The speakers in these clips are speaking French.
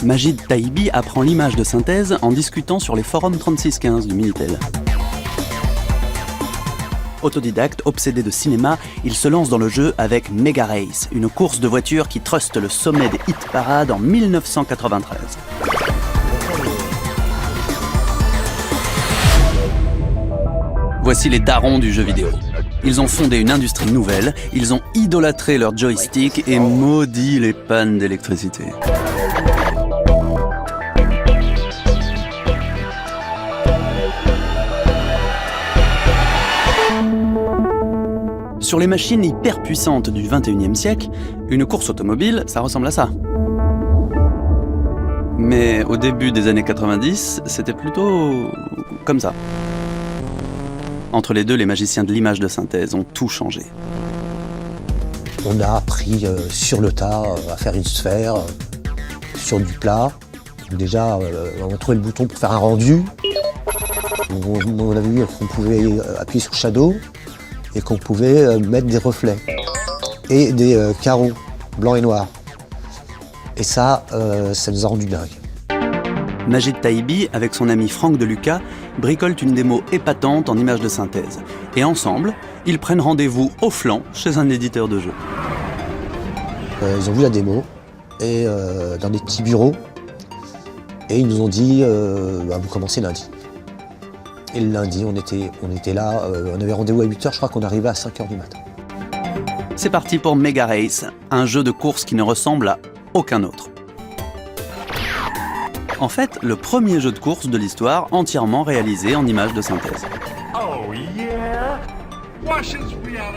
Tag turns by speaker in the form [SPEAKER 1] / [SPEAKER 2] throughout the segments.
[SPEAKER 1] Majid Taïbi apprend l'image de synthèse en discutant sur les forums 3615 du Minitel. Autodidacte, obsédé de cinéma, il se lance dans le jeu avec Mega Race, une course de voitures qui truste le sommet des hit parades en 1993. Voici les darons du jeu vidéo. Ils ont fondé une industrie nouvelle, ils ont idolâtré leur joystick et maudit les pannes d'électricité. Sur les machines hyper puissantes du 21e siècle, une course automobile, ça ressemble à ça. Mais au début des années 90, c'était plutôt comme ça. Entre les deux, les magiciens de l'image de synthèse ont tout changé.
[SPEAKER 2] On a appris sur le tas à faire une sphère sur du plat. Déjà, on a trouvé le bouton pour faire un rendu. On a vu qu'on pouvait appuyer sur Shadow et qu'on pouvait mettre des reflets et des carreaux blancs et noirs. Et ça nous a rendu dingue.
[SPEAKER 1] Majid Taïbi, avec son ami Franck Deluca, bricolent une démo épatante en images de synthèse. Et ensemble, ils prennent rendez-vous au flanc chez un éditeur de jeux.
[SPEAKER 2] Ils ont vu la démo et dans des petits bureaux et ils nous ont dit vous commencez lundi. Et le lundi, on était là, on avait rendez-vous à 8h, je crois qu'on arrivait à 5h du matin.
[SPEAKER 1] C'est parti pour Mega Race, un jeu de course qui ne ressemble à aucun autre. En fait, le premier jeu de course de l'histoire entièrement réalisé en images de synthèse.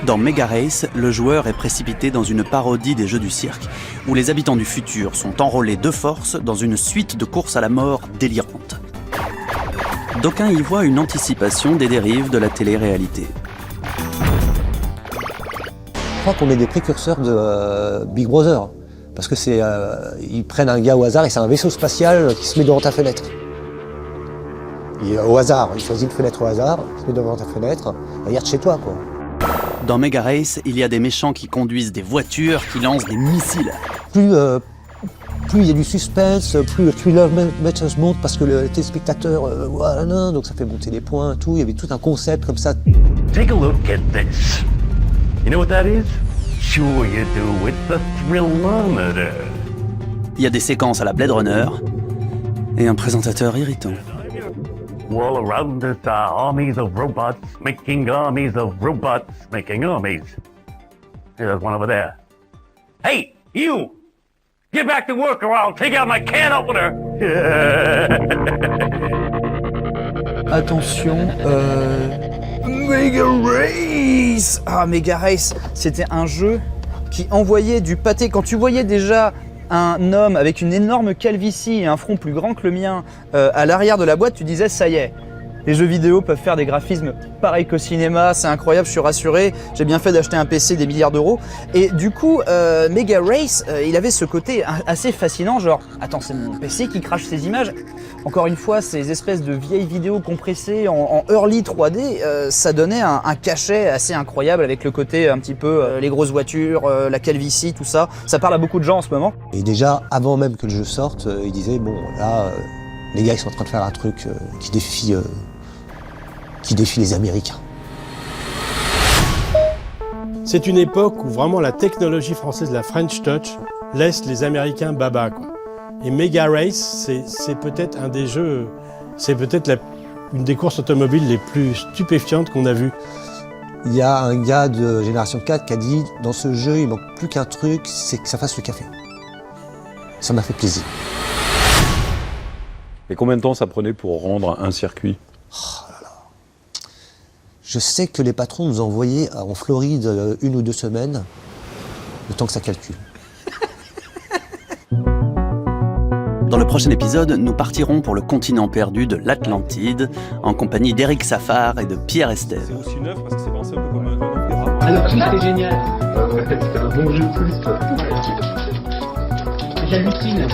[SPEAKER 1] Dans Mega Race, le joueur est précipité dans une parodie des jeux du cirque, où les habitants du futur sont enrôlés de force dans une suite de courses à la mort délirantes. D'aucuns y voient une anticipation des dérives de la télé-réalité.
[SPEAKER 2] Je crois qu'on est des précurseurs de Big Brother. Parce que ils prennent un gars au hasard et c'est un vaisseau spatial qui se met devant ta fenêtre. Et au hasard, il choisit une fenêtre au hasard, il se met devant ta fenêtre, regarde chez toi quoi.
[SPEAKER 1] Dans Mega Race, il y a des méchants qui conduisent des voitures qui lancent des missiles.
[SPEAKER 2] Plus il y a du suspense, plus le thriller meter monte parce que le téléspectateur, voilà, donc ça fait monter les points et tout. Il y avait tout un concept comme ça.
[SPEAKER 3] Take a look at this. You know what that is? Sure you do, with the thriller.
[SPEAKER 1] Il y a des séquences à la Blade Runner et un présentateur irritant.
[SPEAKER 3] All around us are armies of robots making armies of robots making armies. There's one over there. Hey, you! Get back to work or I'll take out my can opener!
[SPEAKER 4] Attention, Mega Race! Ah, Mega Race, c'était un jeu qui envoyait du pâté. Quand tu voyais déjà un homme avec une énorme calvitie et un front plus grand que le mien à l'arrière de la boîte, tu disais ça y est. Les jeux vidéo peuvent faire des graphismes pareils qu'au cinéma, c'est incroyable, je suis rassuré. J'ai bien fait d'acheter un PC des milliards d'euros. Et du coup, Mega Race, il avait ce côté assez fascinant, genre, attends, c'est mon PC qui crache ces images. Encore une fois, ces espèces de vieilles vidéos compressées en early 3D, ça donnait un cachet assez incroyable avec le côté un petit peu les grosses voitures, la calvitie, tout ça. Ça parle à beaucoup de gens en ce moment.
[SPEAKER 2] Et déjà, avant même que le jeu sorte, ils disaient, bon, là, les gars, ils sont en train de faire un truc qui défie les Américains.
[SPEAKER 5] C'est une époque où vraiment la technologie française, la French Touch, laisse les Américains baba, quoi. Et Mega Race, c'est peut-être un des jeux, c'est peut-être une des courses automobiles les plus stupéfiantes qu'on a vues.
[SPEAKER 2] Il y a un gars de Génération 4 qui a dit, dans ce jeu, il manque plus qu'un truc, c'est que ça fasse le café. Ça m'a fait plaisir.
[SPEAKER 6] Et combien de temps ça prenait pour rendre un circuit ?
[SPEAKER 2] Je sais que les patrons nous envoyaient en Floride 1 ou 2 semaines, le temps que ça calcule.
[SPEAKER 1] Dans le prochain épisode, nous partirons pour le continent perdu de l'Atlantide, en compagnie d'Eric Safar et de Pierre Estève.
[SPEAKER 6] C'est aussi neuf parce que c'est pensé un peu comme un opéra.
[SPEAKER 7] Alors c'était génial.
[SPEAKER 8] Ouais, c'était un bon jeu plus.
[SPEAKER 7] J'hallucine.